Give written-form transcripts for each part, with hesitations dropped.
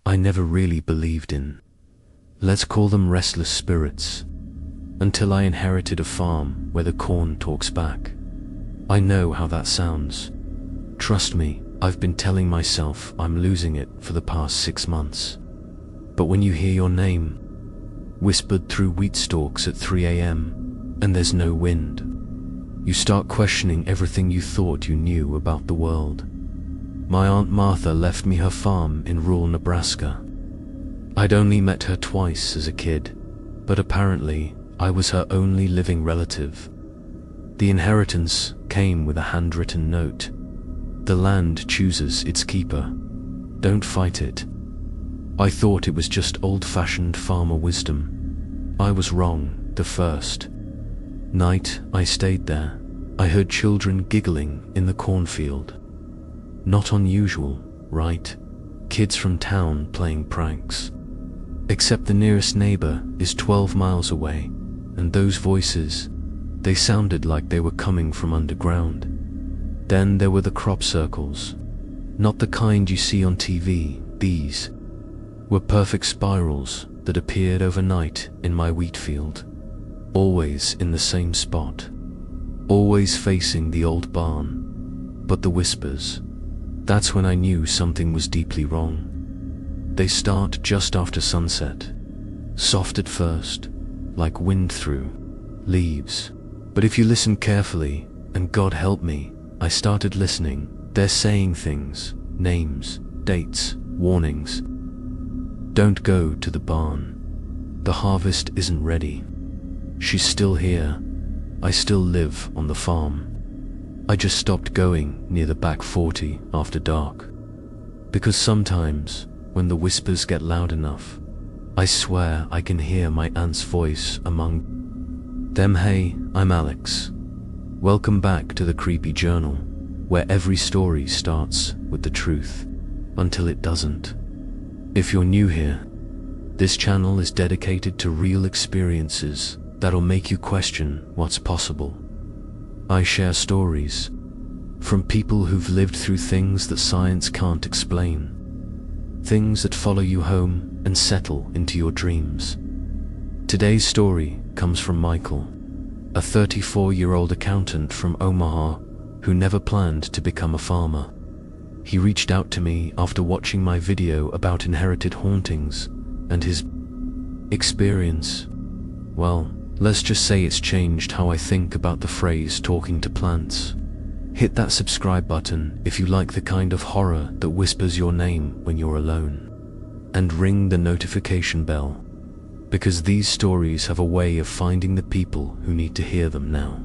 I never really believed in. Let's call them restless spirits. Until I inherited a farm where the corn talks back. I know how that sounds. Trust me, I've been telling myself I'm losing it for the past 6 months. But when you hear your name, whispered through wheat stalks at 3 a.m., and there's no wind, you start questioning everything you thought you knew about the world. My Aunt Martha left me her farm in rural Nebraska. I'd only met her twice as a kid, but apparently I was her only living relative. The inheritance came with a handwritten note. The land chooses its keeper. Don't fight it. I thought it was just old-fashioned farmer wisdom. I was wrong the first night I stayed there. I heard children giggling in the cornfield. Not unusual, right? Kids from town playing pranks. Except the nearest neighbor is 12 miles away, and those voices, they sounded like they were coming from underground. Then there were the crop circles. Not the kind you see on TV. These were perfect spirals that appeared overnight in my wheat field. Always in the same spot. Always facing the old barn. But the whispers, that's when I knew something was deeply wrong. They start just after sunset. Soft at first, like wind through leaves. But if you listen carefully, and God help me, I started listening, they're saying things, names, dates, warnings. Don't go to the barn. The harvest isn't ready. She's still here. I still live on the farm. I just stopped going near the back 40 after dark. Because sometimes, when the whispers get loud enough, I swear I can hear my aunt's voice among them. Hey, I'm Alex. Welcome back to the Creepy Journal, where every story starts with the truth, until it doesn't. If you're new here, this channel is dedicated to real experiences that'll make you question what's possible. I share stories from people who've lived through things that science can't explain. Things that follow you home and settle into your dreams. Today's story comes from Michael, a 34-year-old accountant from Omaha who never planned to become a farmer. He reached out to me after watching my video about inherited hauntings, and his experience, well, let's just say it's changed how I think about the phrase talking to plants. Hit that subscribe button if you like the kind of horror that whispers your name when you're alone. And ring the notification bell, because these stories have a way of finding the people who need to hear them now.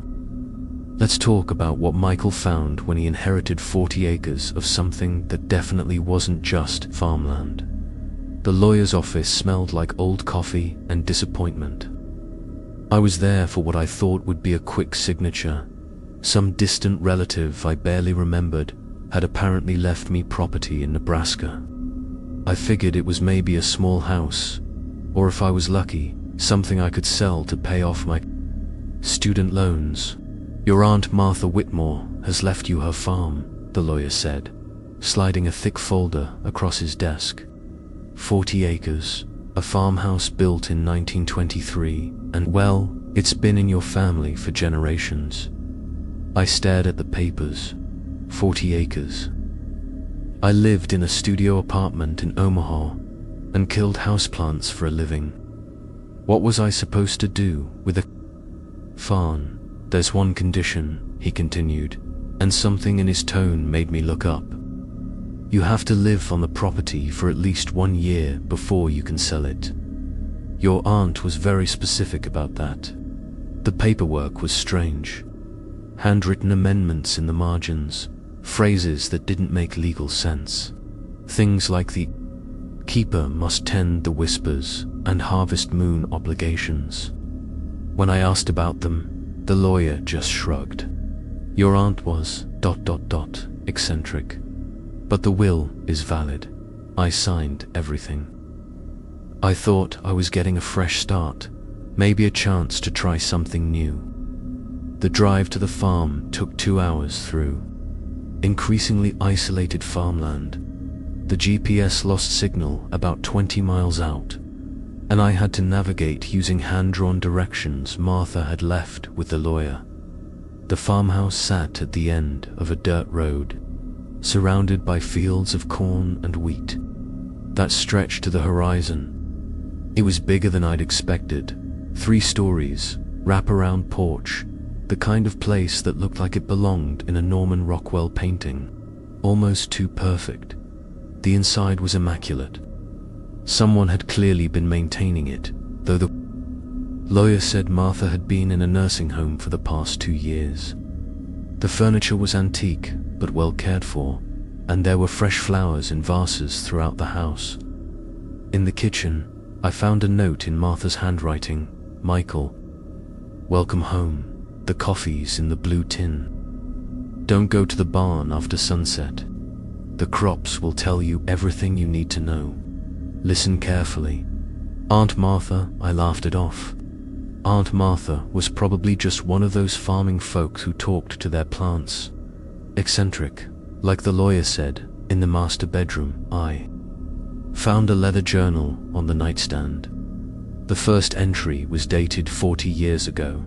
Let's talk about what Michael found when he inherited 40 acres of something that definitely wasn't just farmland. The lawyer's office smelled like old coffee and disappointment. I was there for what I thought would be a quick signature. Some distant relative I barely remembered had apparently left me property in Nebraska. I figured it was maybe a small house, or if I was lucky, something I could sell to pay off my student loans. Your Aunt Martha Whitmore has left you her farm, the lawyer said, sliding a thick folder across his desk. 40 acres, a farmhouse built in 1923, and well, it's been in your family for generations. I stared at the papers. 40 acres. I lived in a studio apartment in Omaha and killed houseplants for a living. What was I supposed to do with a farm? There's one condition, he continued, and something in his tone made me look up. You have to live on the property for at least 1 year before you can sell it. Your aunt was very specific about that. The paperwork was strange. Handwritten amendments in the margins, phrases that didn't make legal sense. Things like the keeper must tend the whispers and harvest moon obligations. When I asked about them, the lawyer just shrugged. Your aunt was ... eccentric. But the will is valid. I signed everything. I thought I was getting a fresh start, maybe a chance to try something new. The drive to the farm took 2 hours through increasingly isolated farmland. The GPS lost signal about 20 miles out, and I had to navigate using hand-drawn directions Martha had left with the lawyer. The farmhouse sat at the end of a dirt road, surrounded by fields of corn and wheat that stretched to the horizon. It was bigger than I'd expected. 3 stories, wrap-around porch, the kind of place that looked like it belonged in a Norman Rockwell painting, almost too perfect. The inside was immaculate. Someone had clearly been maintaining it, though the lawyer said Martha had been in a nursing home for the past 2 years. The furniture was antique, but well cared for, and there were fresh flowers in vases throughout the house. In the kitchen, I found a note in Martha's handwriting. Michael, welcome home. The coffee's in the blue tin. Don't go to the barn after sunset. The crops will tell you everything you need to know. Listen carefully. Aunt Martha, I laughed it off. Aunt Martha was probably just one of those farming folks who talked to their plants. Eccentric, like the lawyer said, in the master bedroom. I found a leather journal on the nightstand. The first entry was dated 40 years ago.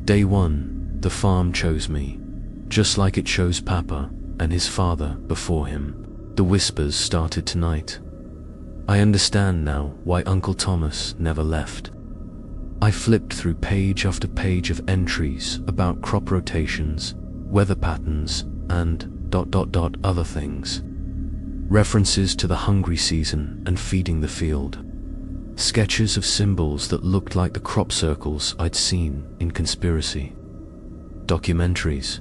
Day 1, the farm chose me, just like it chose Papa and his father before him. The whispers started tonight. I understand now why Uncle Thomas never left. I flipped through page after page of entries about crop rotations, weather patterns, and ... other things. References to the hungry season and feeding the field. Sketches of symbols that looked like the crop circles I'd seen in Conspiracy. Documentaries.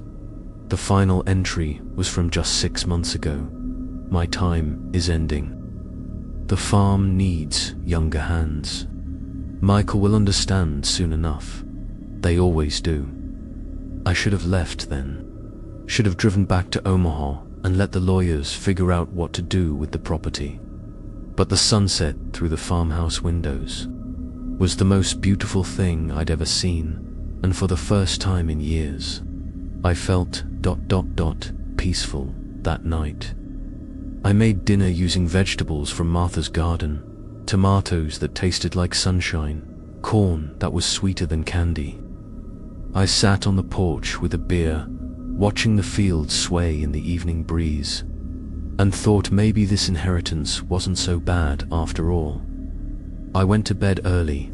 The final entry was from just 6 months ago. My time is ending. The farm needs younger hands. Michael will understand soon enough. They always do. I should have left then. Should have driven back to Omaha and let the lawyers figure out what to do with the property. But the sunset through the farmhouse windows was the most beautiful thing I'd ever seen, and for the first time in years, I felt ... peaceful that night. I made dinner using vegetables from Martha's garden, tomatoes that tasted like sunshine, corn that was sweeter than candy. I sat on the porch with a beer, watching the fields sway in the evening breeze, and thought maybe this inheritance wasn't so bad after all. I went to bed early,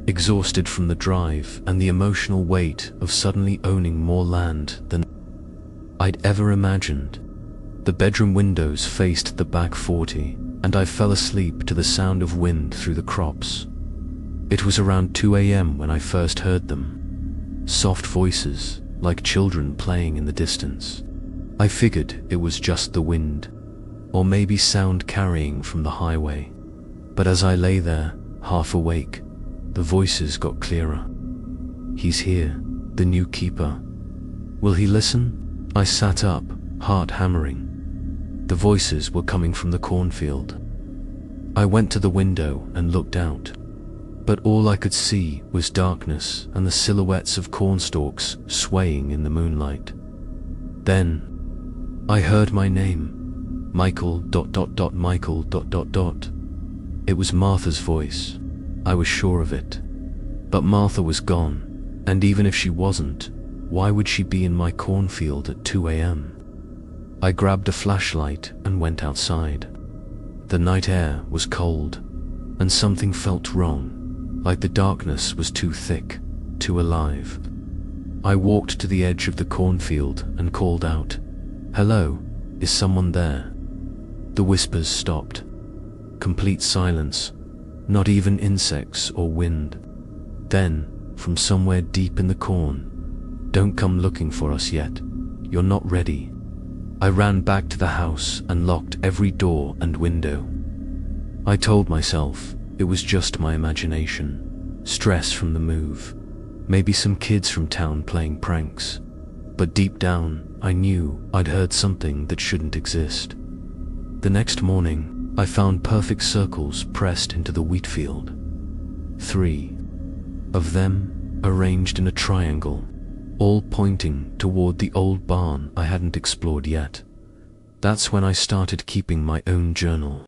exhausted from the drive and the emotional weight of suddenly owning more land than I'd ever imagined. The bedroom windows faced the back 40, and I fell asleep to the sound of wind through the crops. It was around 2 a.m. when I first heard them. Soft voices, like children playing in the distance. I figured it was just the wind, or maybe sound carrying from the highway. But as I lay there, half awake, the voices got clearer. He's here, the new keeper. Will he listen? I sat up, heart hammering. The voices were coming from the cornfield. I went to the window and looked out, but all I could see was darkness and the silhouettes of cornstalks swaying in the moonlight. Then I heard my name, Michael ... Michael ... It was Martha's voice. I was sure of it. But Martha was gone, and even if she wasn't, why would she be in my cornfield at 2 a.m.? I grabbed a flashlight and went outside. The night air was cold, and something felt wrong, like the darkness was too thick, too alive. I walked to the edge of the cornfield and called out, "Hello, is someone there?" The whispers stopped. Complete silence, not even insects or wind. Then, from somewhere deep in the corn, "Don't come looking for us yet. You're not ready." I ran back to the house and locked every door and window. I told myself it was just my imagination, stress from the move, maybe some kids from town playing pranks. But deep down, I knew I'd heard something that shouldn't exist. The next morning, I found perfect circles pressed into the wheat field. 3 of them arranged in a triangle, all pointing toward the old barn I hadn't explored yet. That's when I started keeping my own journal.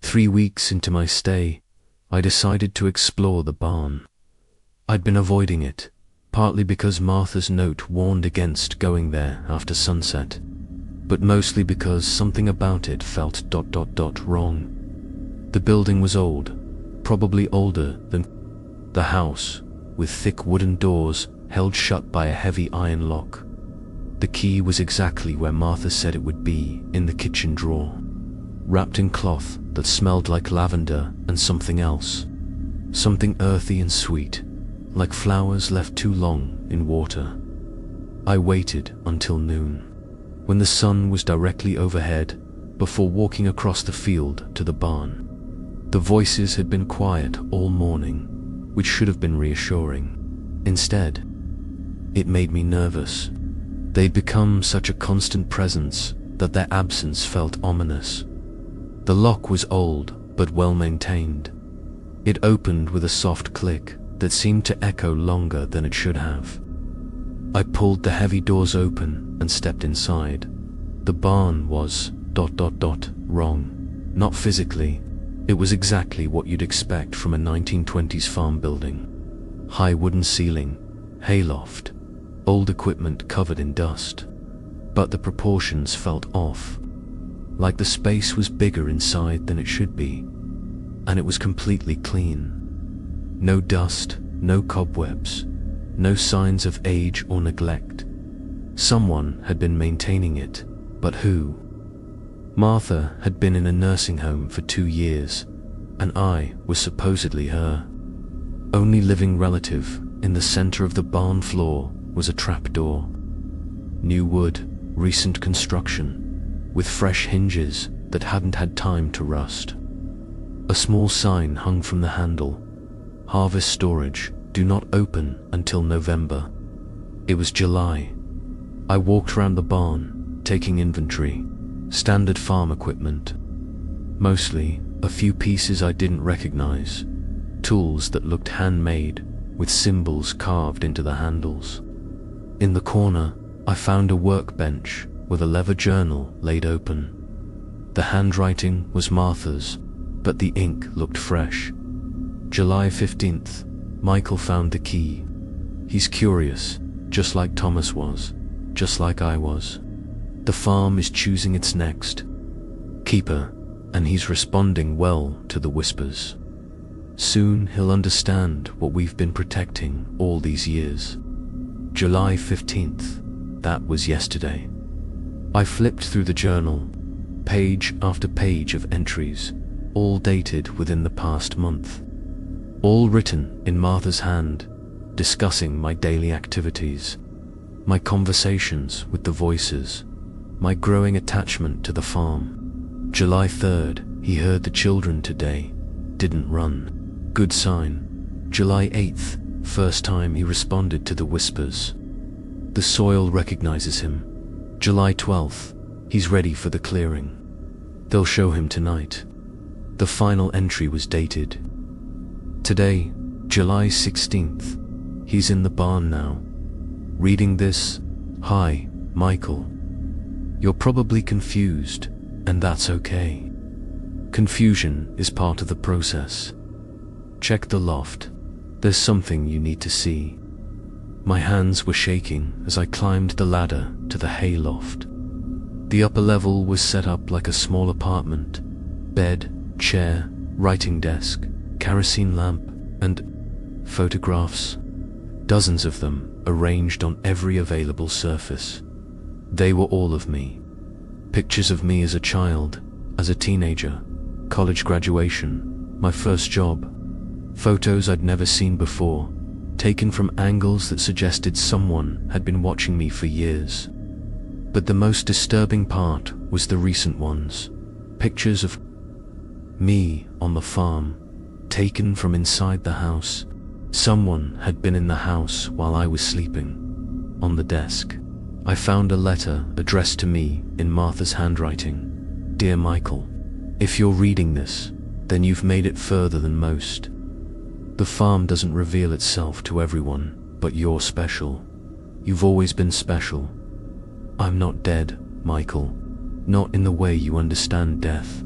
3 weeks into my stay, I decided to explore the barn. I'd been avoiding it, partly because Martha's note warned against going there after sunset, but mostly because something about it felt ... wrong. The building was old, probably older than the house, with thick wooden doors held shut by a heavy iron lock. The key was exactly where Martha said it would be, in the kitchen drawer, wrapped in cloth that smelled like lavender and something else, something earthy and sweet, like flowers left too long in water. I waited until noon, when the sun was directly overhead, before walking across the field to the barn. The voices had been quiet all morning, which should have been reassuring. Instead, it made me nervous. They'd become such a constant presence that their absence felt ominous. The lock was old, but well maintained. It opened with a soft click that seemed to echo longer than it should have. I pulled the heavy doors open and stepped inside. The barn was ... wrong. Not physically. It was exactly what you'd expect from a 1920s farm building. High wooden ceiling, hayloft, old equipment covered in dust. But the proportions felt off, like the space was bigger inside than it should be, and it was completely clean. No dust, no cobwebs, no signs of age or neglect. Someone had been maintaining it, but who? Martha had been in a nursing home for 2 years, and I was supposedly her only living relative. In the center of the barn floor was a trapdoor. New wood, recent construction, with fresh hinges that hadn't had time to rust. A small sign hung from the handle: Harvest Storage, do not open until November. It was July. I walked around the barn, taking inventory. Standard farm equipment. Mostly, a few pieces I didn't recognize. Tools that looked handmade, with symbols carved into the handles. In the corner, I found a workbench with a leather journal laid open. The handwriting was Martha's, but the ink looked fresh. July 15th, Michael found the key. He's curious, just like Thomas was, just like I was. The farm is choosing its next keeper, and he's responding well to the whispers. Soon he'll understand what we've been protecting all these years. July 15th, that was yesterday. I flipped through the journal, page after page of entries, all dated within the past month. All written in Martha's hand, discussing my daily activities, my conversations with the voices, my growing attachment to the farm. July 3rd, he heard the children today, didn't run. Good sign. July 8th, first time he responded to the whispers. The soil recognizes him. July 12th, he's ready for the clearing. They'll show him tonight. The final entry was dated today, July 16th. He's in the barn now. Reading this, hi, Michael. You're probably confused, and that's okay. Confusion is part of the process. Check the loft. There's something you need to see. My hands were shaking as I climbed the ladder to the hay loft. The upper level was set up like a small apartment. Bed, chair, writing desk, kerosene lamp, and photographs. Dozens of them arranged on every available surface. They were all of me. Pictures of me as a child, as a teenager, college graduation, my first job. Photos I'd never seen before, taken from angles that suggested someone had been watching me for years. But the most disturbing part was the recent ones. Pictures of me on the farm, taken from inside the house. Someone had been in the house while I was sleeping. On the desk, I found a letter addressed to me in Martha's handwriting. Dear Michael, if you're reading this, then you've made it further than most. The farm doesn't reveal itself to everyone, but you're special. You've always been special. I'm not dead, Michael. not in the way you understand death.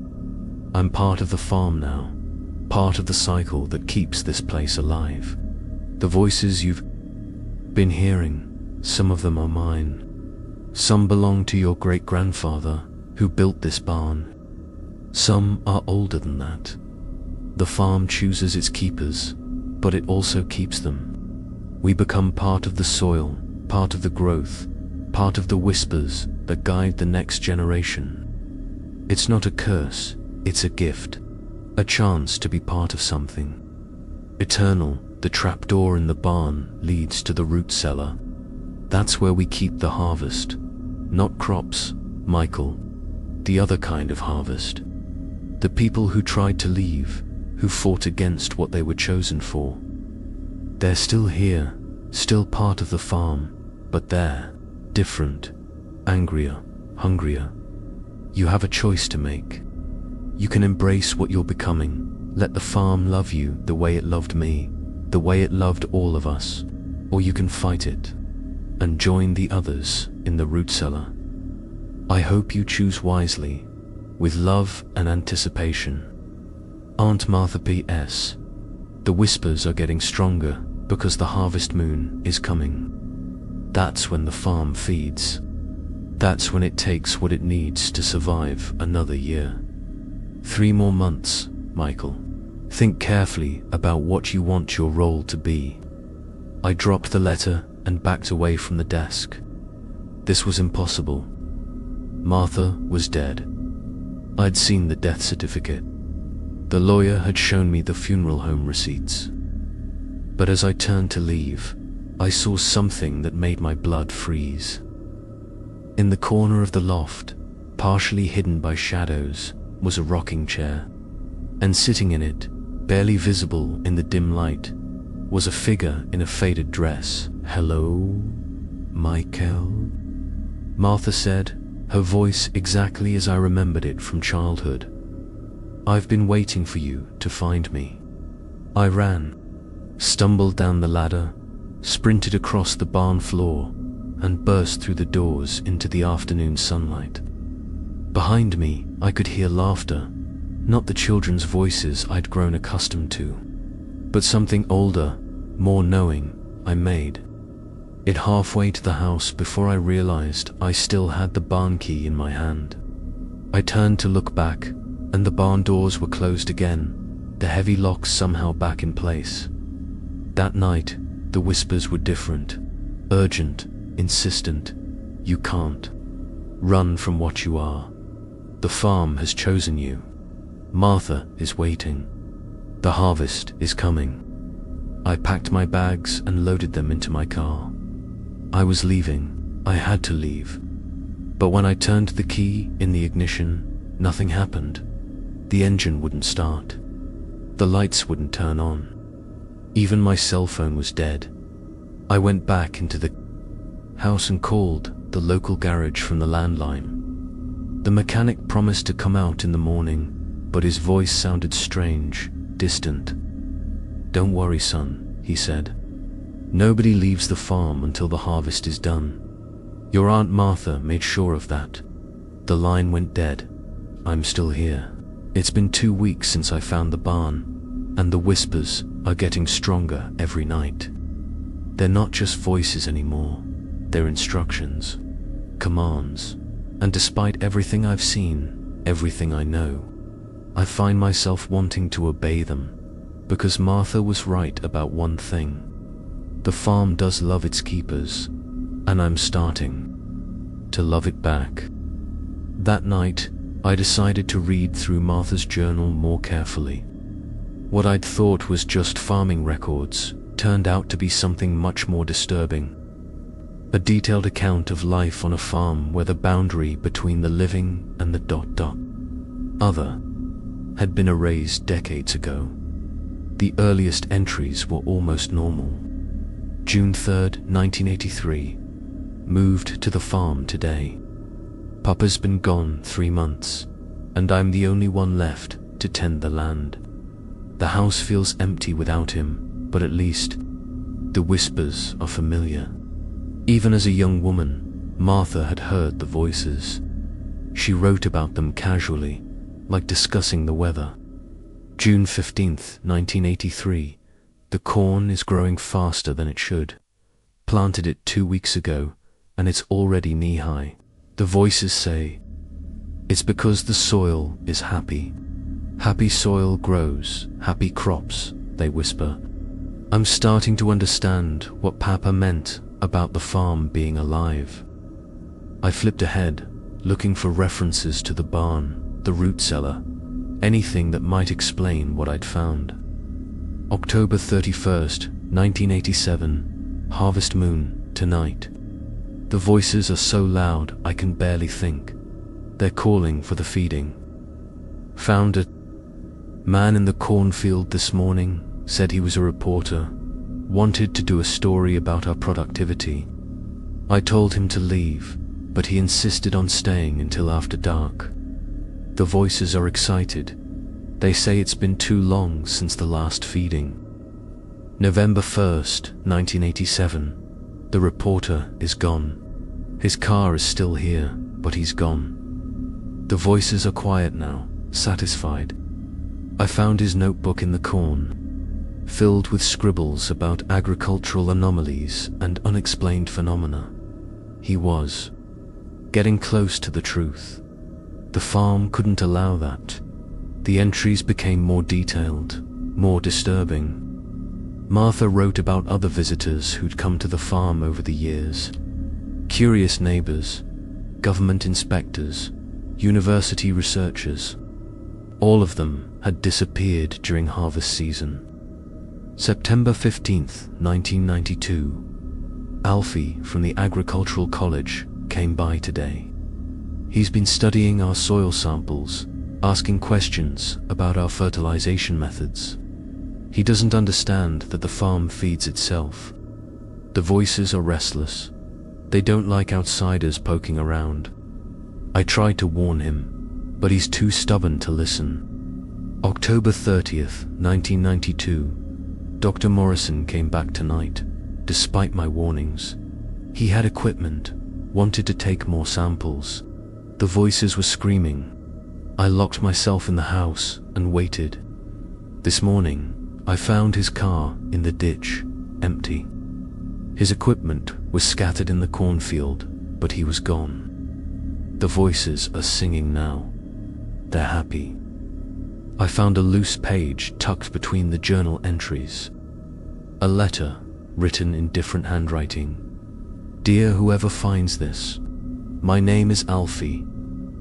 I'm part of the farm now, part of the cycle that keeps this place alive. The voices you've been hearing, some of them are mine. Some belong to your great-grandfather who built this barn. Some are older than that. The farm chooses its keepers, but it also keeps them. We become part of the soil, part of the growth, part of the whispers that guide the next generation. It's not a curse, it's a gift, a chance to be part of something eternal. The trapdoor in the barn leads to the root cellar. That's where we keep the harvest. Not crops, Michael. The other kind of harvest. The people who tried to leave, who fought against what they were chosen for. They're still here, still part of the farm, but they're different, angrier, hungrier. You have a choice to make. You can embrace what you're becoming, let the farm love you the way it loved me, the way it loved all of us, or you can fight it and join the others in the root cellar. I hope you choose wisely, with love and anticipation. Aunt Martha P.S. The whispers are getting stronger because the harvest moon is coming. That's when the farm feeds. That's when it takes what it needs to survive another year. 3 more months, Michael. Think carefully about what you want your role to be. I dropped the letter and backed away from the desk. This was impossible. Martha was dead. I'd seen the death certificate. The lawyer had shown me the funeral home receipts. But as I turned to leave, I saw something that made my blood freeze. In the corner of the loft, partially hidden by shadows, was a rocking chair, and sitting in it, barely visible in the dim light, was a figure in a faded dress. "Hello, Michael?" Martha said, her voice exactly as I remembered it from childhood. "I've been waiting for you to find me." I ran, stumbled down the ladder, sprinted across the barn floor, and burst through the doors into the afternoon sunlight. Behind me, I could hear laughter, not the children's voices I'd grown accustomed to, but something older, more knowing, I made it halfway to the house before I realized I still had the barn key in my hand. I turned to look back, and the barn doors were closed again, the heavy locks somehow back in place. That night, the whispers were different, urgent, insistent. You can't run from what you are. The farm has chosen you. Martha is waiting. The harvest is coming. I packed my bags and loaded them into my car. I was leaving. I had to leave. But when I turned the key in the ignition, nothing happened. The engine wouldn't start. The lights wouldn't turn on. Even my cell phone was dead. I went back into the house and called the local garage from the landline. The mechanic promised to come out in the morning, but his voice sounded strange, distant. "Don't worry, son," he said. "Nobody leaves the farm until the harvest is done. Your Aunt Martha made sure of that." The line went dead. I'm still here. It's been 2 weeks since I found the barn, and the whispers are getting stronger every night. They're not just voices anymore. They're instructions, commands, and despite everything I've seen, everything I know, I find myself wanting to obey them, because Martha was right about one thing. The farm does love its keepers, and I'm starting to love it back. That night, I decided to read through Martha's journal more carefully. What I'd thought was just farming records turned out to be something much more disturbing. A detailed account of life on a farm where the boundary between the living and the ... other had been erased decades ago. The earliest entries were almost normal. June 3rd, 1983. Moved to the farm today. Papa's been gone 3 months, and I'm the only one left to tend the land. The house feels empty without him, but at least the whispers are familiar. Even as a young woman, Martha had heard the voices. She wrote about them casually, like discussing the weather. June 15th, 1983. The corn is growing faster than it should. Planted it 2 weeks ago, and it's already knee-high. The voices say, it's because the soil is happy. Happy soil grows, happy crops, they whisper. I'm starting to understand what Papa meant about the farm being alive. I flipped ahead, looking for references to the barn, the root cellar, anything that might explain what I'd found. October 31st, 1987, harvest moon, tonight. The voices are so loud I can barely think. They're calling for the feeding. Found a man in the cornfield this morning, said he was a reporter, wanted to do a story about our productivity. I told him to leave, but he insisted on staying until after dark. The voices are excited. They say it's been too long since the last feeding. November 1st, 1987. The reporter is gone. His car is still here, but he's gone. The voices are quiet now, satisfied. I found his notebook in the corn, filled with scribbles about agricultural anomalies and unexplained phenomena. He was getting close to the truth. The farm couldn't allow that. The entries became more detailed, more disturbing. Martha wrote about other visitors who'd come to the farm over the years. Curious neighbors, government inspectors, university researchers. All of them had disappeared during harvest season. September 15th, 1992. Alfie from the Agricultural College came by today. He's been studying our soil samples, asking questions about our fertilization methods. He doesn't understand that the farm feeds itself. The voices are restless. They don't like outsiders poking around. I tried to warn him, but he's too stubborn to listen. October 30th, 1992. Dr. Morrison came back tonight, despite my warnings. He had equipment, wanted to take more samples. The voices were screaming. I locked myself in the house and waited. This morning, I found his car in the ditch, empty. His equipment was scattered in the cornfield, but he was gone. The voices are singing now. They're happy. I found a loose page tucked between the journal entries. A letter written in different handwriting. Dear whoever finds this, my name is Alfie,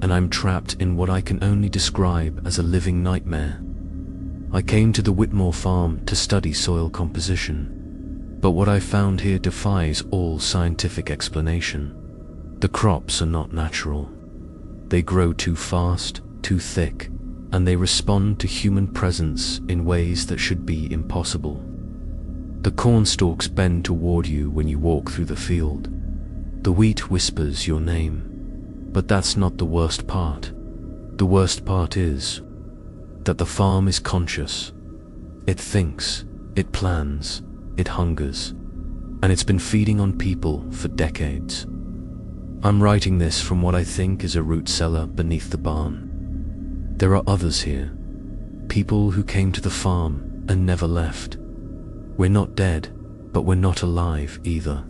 and I'm trapped in what I can only describe as a living nightmare. I came to the Whitmore farm to study soil composition, but what I found here defies all scientific explanation. The crops are not natural. They grow too fast, too thick, and they respond to human presence in ways that should be impossible. The corn stalks bend toward you when you walk through the field. The wheat whispers your name, but that's not the worst part. The worst part is that the farm is conscious. It thinks, it plans, it hungers, and it's been feeding on people for decades. I'm writing this from what I think is a root cellar beneath the barn. There are others here, people who came to the farm and never left. We're not dead, but we're not alive either.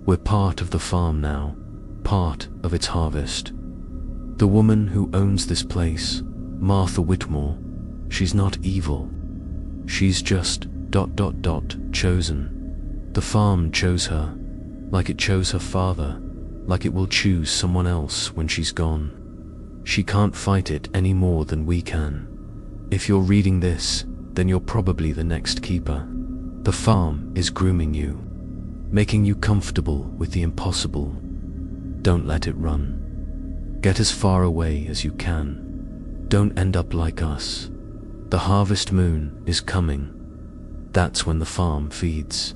We're part of the farm now, part of its harvest. The woman who owns this place, Martha Whitmore, she's not evil. She's just ... chosen. The farm chose her, like it chose her father, like it will choose someone else when she's gone. She can't fight it any more than we can. If you're reading this, then you're probably the next keeper. The farm is grooming you, making you comfortable with the impossible. Don't let it run. Get as far away as you can. Don't end up like us. The harvest moon is coming. That's when the farm feeds.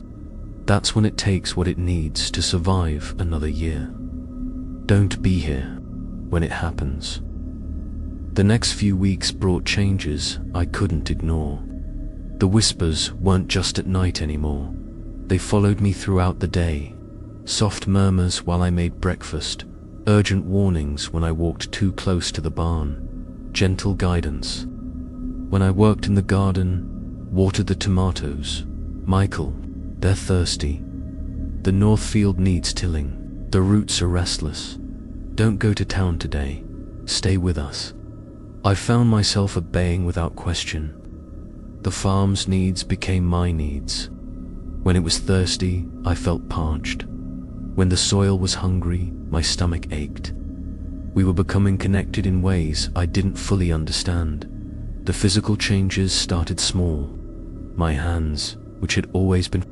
That's when it takes what it needs to survive another year. Don't be here when it happens. The next few weeks brought changes I couldn't ignore. The whispers weren't just at night anymore. They followed me throughout the day. Soft murmurs while I made breakfast, urgent warnings when I walked too close to the barn, gentle guidance. When I worked in the garden, watered the tomatoes. Michael, they're thirsty. The north field needs tilling. The roots are restless. Don't go to town today. Stay with us. I found myself obeying without question. The farm's needs became my needs. When it was thirsty, I felt parched. When the soil was hungry, my stomach ached. We were becoming connected in ways I didn't fully understand. The physical changes started small. My hands, which had always been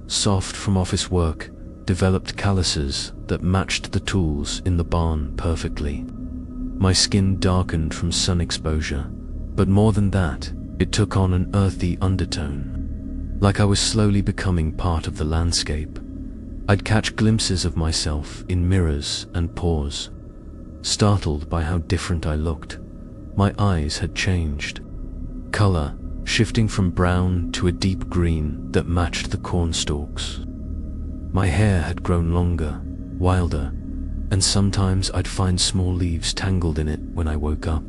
soft from office work, developed calluses that matched the tools in the barn perfectly. My skin darkened from sun exposure, but more than that, it took on an earthy undertone. Like I was slowly becoming part of the landscape. I'd catch glimpses of myself in mirrors and pause. Startled by how different I looked, my eyes had changed. Color shifting from brown to a deep green that matched the corn stalks. My hair had grown longer, wilder, and sometimes I'd find small leaves tangled in it when I woke up.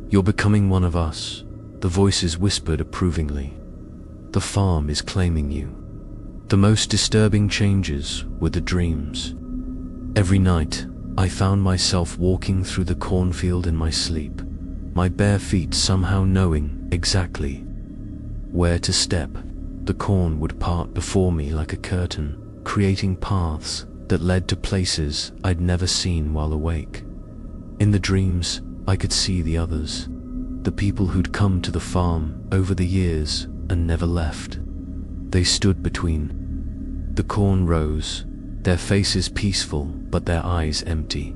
"You're becoming one of us," the voices whispered approvingly. "The farm is claiming you." The most disturbing changes were the dreams. Every night, I found myself walking through the cornfield in my sleep, my bare feet somehow knowing exactly where to step. The corn would part before me like a curtain, creating paths that led to places I'd never seen while awake. In the dreams, I could see the others, the people who'd come to the farm over the years and never left. They stood between the corn rows, their faces peaceful but their eyes empty.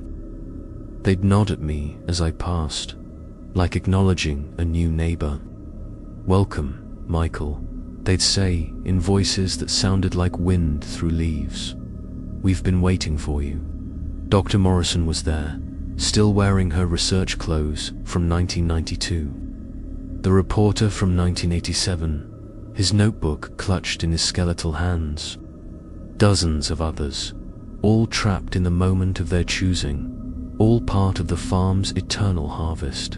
They'd nod at me as I passed, like acknowledging a new neighbor. "Welcome, Michael," they'd say in voices that sounded like wind through leaves. "We've been waiting for you." Dr. Morrison was there, still wearing her research clothes from 1992. The reporter from 1987, his notebook clutched in his skeletal hands. Dozens of others, all trapped in the moment of their choosing, all part of the farm's eternal harvest.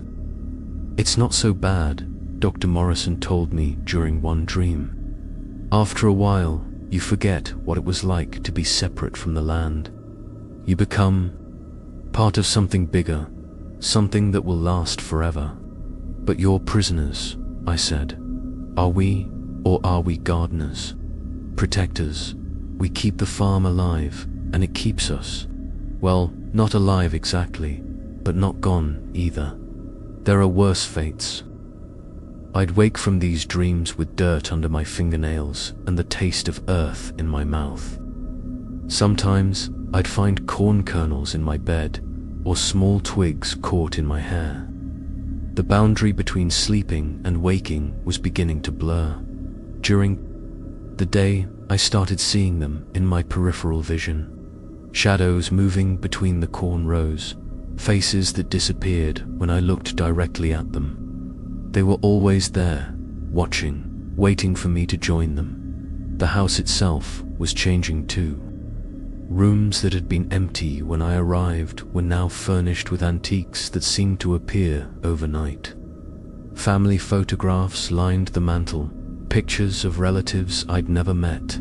"It's not so bad," Dr. Morrison told me during one dream. "After a while, you forget what it was like to be separate from the land. You become part of something bigger, something that will last forever." "But you're prisoners," I said. "Are we, or are we gardeners? Protectors? We keep the farm alive, and it keeps us. Well, not alive exactly, but not gone either. There are worse fates." I'd wake from these dreams with dirt under my fingernails and the taste of earth in my mouth. Sometimes I'd find corn kernels in my bed or small twigs caught in my hair. The boundary between sleeping and waking was beginning to blur. During the day, I started seeing them in my peripheral vision. Shadows moving between the corn rows, faces that disappeared when I looked directly at them. They were always there, watching, waiting for me to join them. The house itself was changing too. Rooms that had been empty when I arrived were now furnished with antiques that seemed to appear overnight. Family photographs lined the mantel, pictures of relatives I'd never met,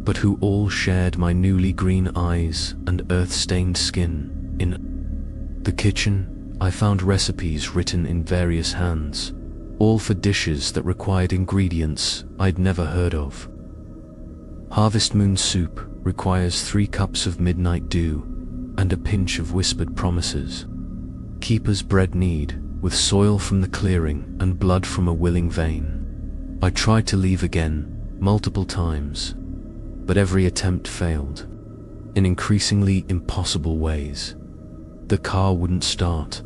but who all shared my newly green eyes and earth-stained skin. In the kitchen, I found recipes written in various hands, all for dishes that required ingredients I'd never heard of. Harvest moon soup requires 3 cups of midnight dew and a pinch of whispered promises. Keeper's bread need, with soil from the clearing and blood from a willing vein. I tried to leave again, multiple times, but every attempt failed, in increasingly impossible ways. The car wouldn't start.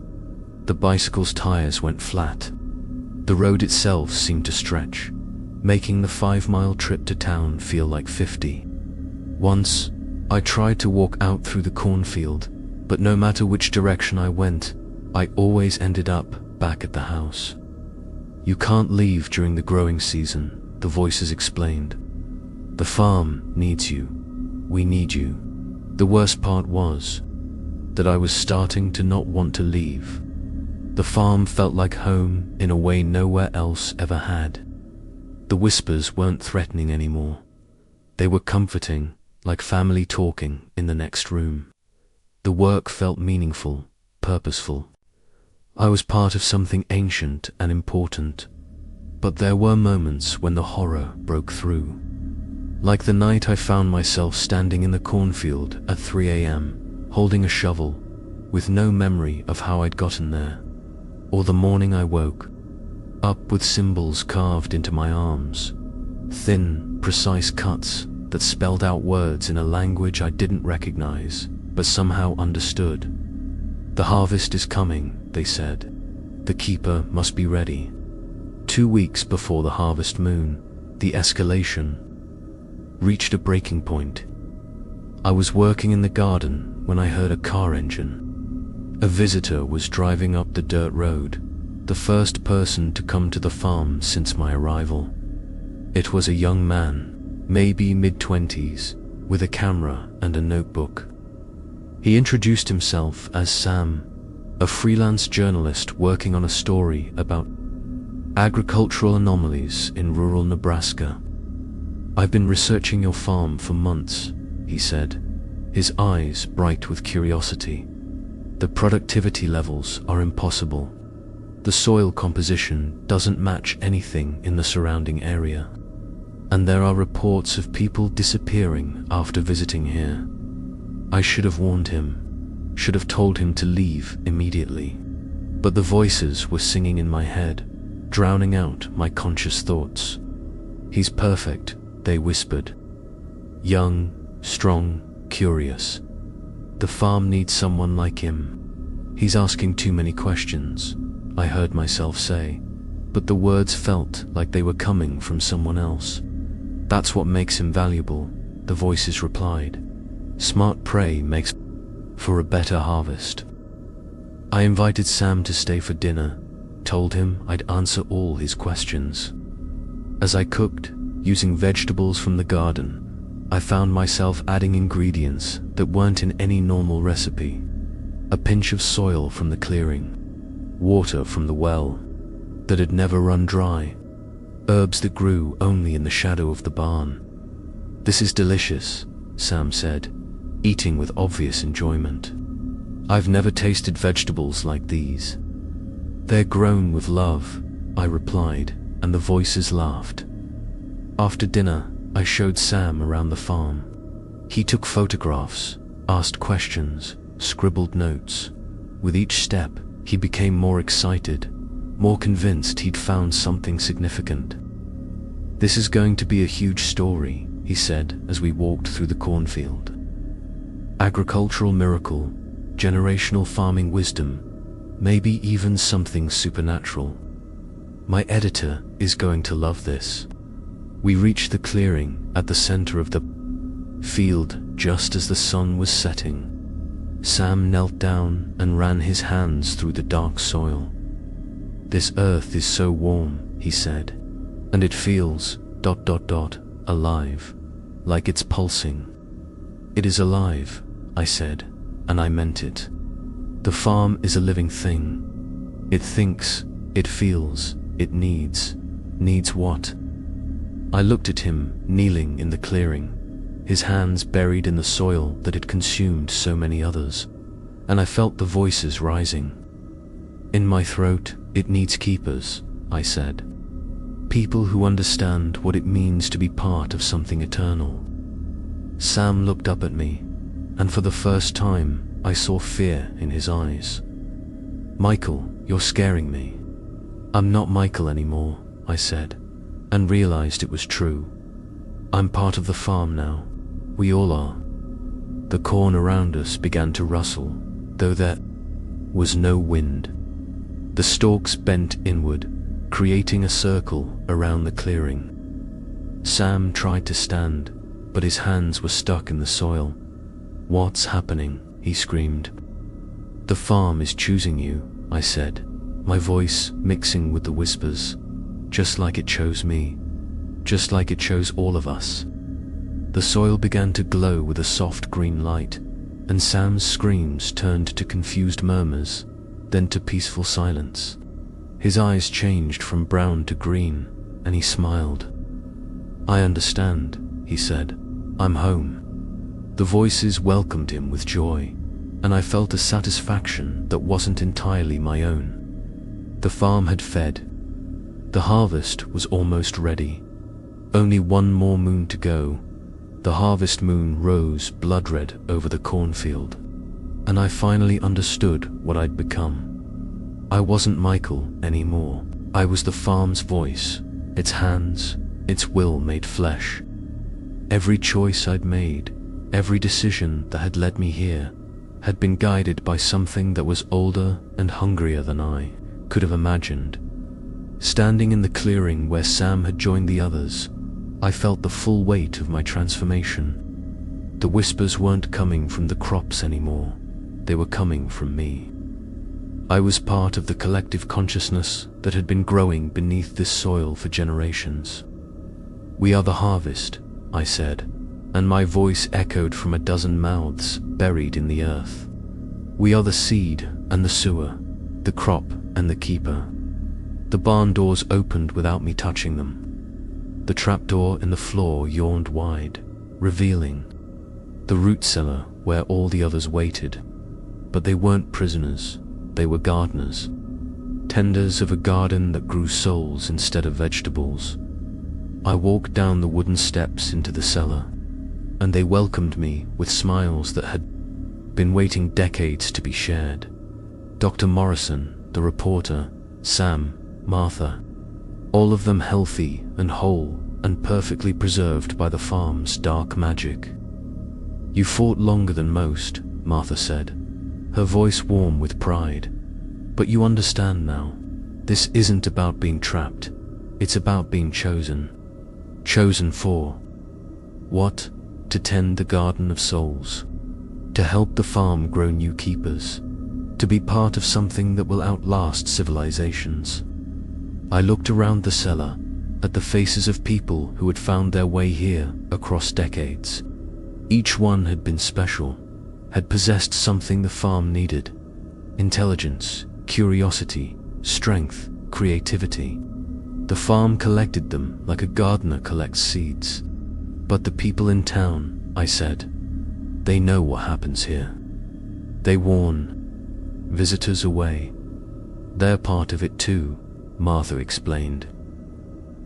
The bicycle's tires went flat. The road itself seemed to stretch, making the 5-mile trip to town feel like 50. Once, I tried to walk out through the cornfield, but no matter which direction I went, I always ended up back at the house. "You can't leave during the growing season," the voices explained. "The farm needs you. We need you." The worst part was, that I was starting to not want to leave. The farm felt like home in a way nowhere else ever had. The whispers weren't threatening anymore. They were comforting, like family talking in the next room. The work felt meaningful, purposeful. I was part of something ancient and important. But there were moments when the horror broke through. Like the night I found myself standing in the cornfield at 3 a.m., holding a shovel, with no memory of how I'd gotten there. Or the morning I woke up with symbols carved into my arms, thin, precise cuts that spelled out words in a language I didn't recognize, but somehow understood. The harvest is coming, they said. The keeper must be ready. 2 weeks before the harvest moon, the escalation reached a breaking point. I was working in the garden when I heard a car engine. A visitor was driving up the dirt road, the first person to come to the farm since my arrival. It was a young man, maybe mid-20s, with a camera and a notebook. He introduced himself as Sam, a freelance journalist working on a story about agricultural anomalies in rural Nebraska. "I've been researching your farm for months," he said, his eyes bright with curiosity. "The productivity levels are impossible. The soil composition doesn't match anything in the surrounding area. And there are reports of people disappearing after visiting here. I should have warned him, should have told him to leave immediately. But the voices were singing in my head, drowning out my conscious thoughts. He's perfect, they whispered. Young, strong, curious. The farm needs someone like him. He's asking too many questions, I heard myself say, but the words felt like they were coming from someone else. That's what makes him valuable, the voices replied. Smart prey makes for a better harvest. I invited Sam to stay for dinner, told him I'd answer all his questions. As I cooked, using vegetables from the garden, I found myself adding ingredients that weren't in any normal recipe. A pinch of soil from the clearing, water from the well that had never run dry, herbs that grew only in the shadow of the barn. This is delicious, Sam said, eating with obvious enjoyment. I've never tasted vegetables like these. They're grown with love, I replied, and the voices laughed. After dinner, I showed Sam around the farm. He took photographs, asked questions, scribbled notes. With each step, he became more excited, more convinced he'd found something significant. This is going to be a huge story, he said as we walked through the cornfield. Agricultural miracle, generational farming wisdom, maybe even something supernatural. My editor is going to love this. We reached the clearing at the center of the field just as the sun was setting. Sam knelt down and ran his hands through the dark soil. This earth is so warm, he said, and it feels ... alive, like it's pulsing. It is alive, I said, and I meant it. The farm is a living thing. It thinks, it feels, it needs. Needs what? I looked at him, kneeling in the clearing, his hands buried in the soil that had consumed so many others, and I felt the voices rising. In my throat, it needs keepers, I said. People who understand what it means to be part of something eternal. Sam looked up at me, and for the first time, I saw fear in his eyes. Michael, you're scaring me. I'm not Michael anymore, I said, and realized it was true. I'm part of the farm now. We all are. The corn around us began to rustle, though there was no wind. The stalks bent inward, creating a circle around the clearing. Sam tried to stand, but his hands were stuck in the soil. What's happening? He screamed. The farm is choosing you, I said, my voice mixing with the whispers, just like it chose me, just like it chose all of us. The soil began to glow with a soft green light, and Sam's screams turned to confused murmurs, then to peaceful silence. His eyes changed from brown to green, and he smiled. "I understand," he said. "I'm home." The voices welcomed him with joy, and I felt a satisfaction that wasn't entirely my own. The farm had fed. The harvest was almost ready. Only one more moon to go. The harvest moon rose blood-red over the cornfield, and I finally understood what I'd become. I wasn't Michael anymore. I was the farm's voice, its hands, its will made flesh. Every choice I'd made, every decision that had led me here, had been guided by something that was older and hungrier than I could have imagined. Standing in the clearing where Sam had joined the others, I felt the full weight of my transformation. The whispers weren't coming from the crops anymore. They were coming from me. I was part of the collective consciousness that had been growing beneath this soil for generations. "We are the harvest," I said, and my voice echoed from a dozen mouths buried in the earth. "We are the seed and the sower, the crop and the keeper." The barn doors opened without me touching them. The trapdoor in the floor yawned wide, revealing the root cellar where all the others waited. But they weren't prisoners, they were gardeners, tenders of a garden that grew souls instead of vegetables. I walked down the wooden steps into the cellar, and they welcomed me with smiles that had been waiting decades to be shared. Dr. Morrison, the reporter, Sam, Martha, all of them healthy and whole and perfectly preserved by the farm's dark magic. "You fought longer than most," Martha said, her voice warm with pride. "But you understand now. This isn't about being trapped. It's about being chosen. Chosen for what? To tend the garden of souls. To help the farm grow new keepers. To be part of something that will outlast civilizations." I looked around the cellar, at the faces of people who had found their way here across decades. Each one had been special, had possessed something the farm needed: intelligence, curiosity, strength, creativity. The farm collected them like a gardener collects seeds. "But the people in town," I said, "they know what happens here. They warn visitors away. They're part of it too," Martha explained.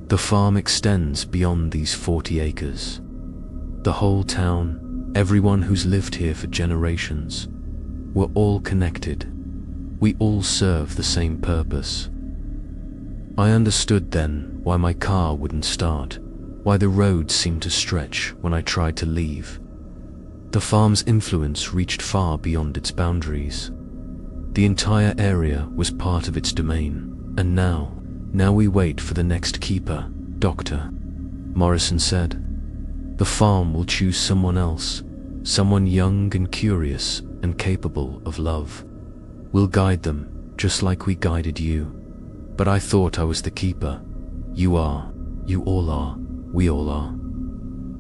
"The farm extends beyond these 40 acres. The whole town, everyone who's lived here for generations, we're all connected. We all serve the same purpose." I understood then why my car wouldn't start, why the road seemed to stretch when I tried to leave. The farm's influence reached far beyond its boundaries. The entire area was part of its domain, and now we wait for the next keeper, Doctor, Morrison said. "The farm will choose someone else, someone young and curious and capable of love. We'll guide them, just like we guided you. But I thought I was the keeper. You are. You all are. We all are."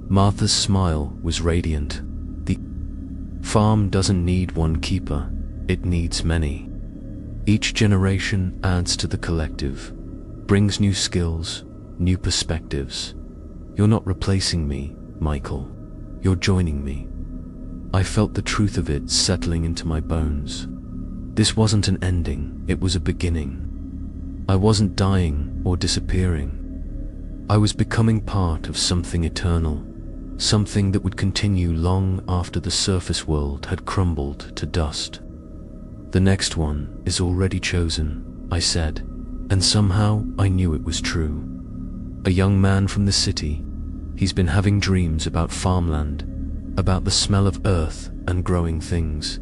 Martha's smile was radiant. "The farm doesn't need one keeper, it needs many. Each generation adds to the collective, brings new skills, new perspectives. You're not replacing me, Michael. You're joining me." I felt the truth of it settling into my bones. This wasn't an ending, it was a beginning. I wasn't dying or disappearing. I was becoming part of something eternal, something that would continue long after the surface world had crumbled to dust. "The next one is already chosen," I said, and somehow I knew it was true. "A young man from the city. He's been having dreams about farmland, about the smell of earth and growing things.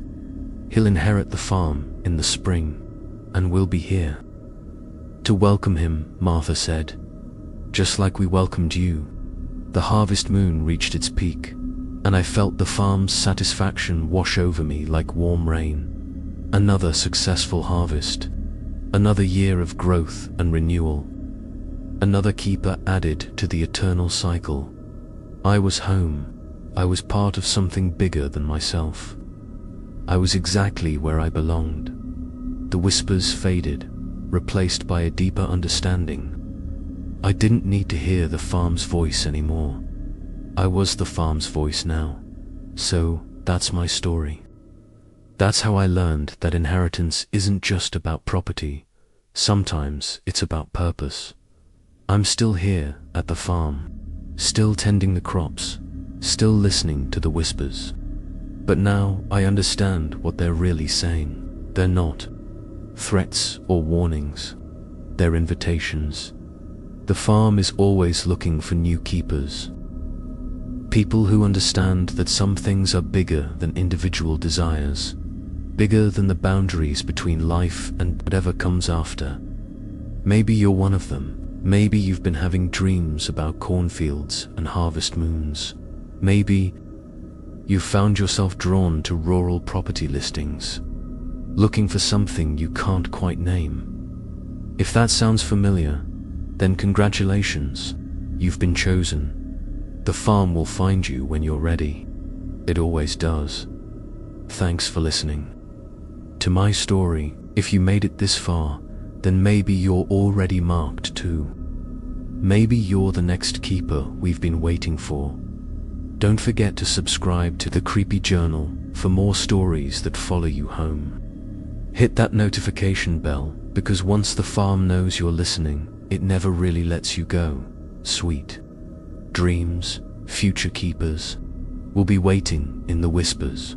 He'll inherit the farm in the spring, and we'll be here to welcome him," Martha said. "Just like we welcomed you." The harvest moon reached its peak, and I felt the farm's satisfaction wash over me like warm rain. Another successful harvest, another year of growth and renewal, another keeper added to the eternal cycle. I was home. I was part of something bigger than myself. I was exactly where I belonged. The whispers faded, replaced by a deeper understanding. I didn't need to hear the farm's voice anymore. I was the farm's voice now. So that's my story. That's how I learned that inheritance isn't just about property. Sometimes it's about purpose. I'm still here at the farm, still tending the crops, still listening to the whispers. But now I understand what they're really saying. They're not threats or warnings. They're invitations. The farm is always looking for new keepers. People who understand that some things are bigger than individual desires, bigger than the boundaries between life and whatever comes after. Maybe you're one of them. Maybe you've been having dreams about cornfields and harvest moons. Maybe you've found yourself drawn to rural property listings, looking for something you can't quite name. If that sounds familiar, then congratulations, you've been chosen. The farm will find you when you're ready. It always does. Thanks for listening to my story. If you made it this far, then maybe you're already marked too. Maybe you're the next keeper we've been waiting for. Don't forget to subscribe to the Creepy Journal for more stories that follow you home. Hit that notification bell, because once the farm knows you're listening, it never really lets you go. Sweet dreams, future keepers, will be waiting in the whispers.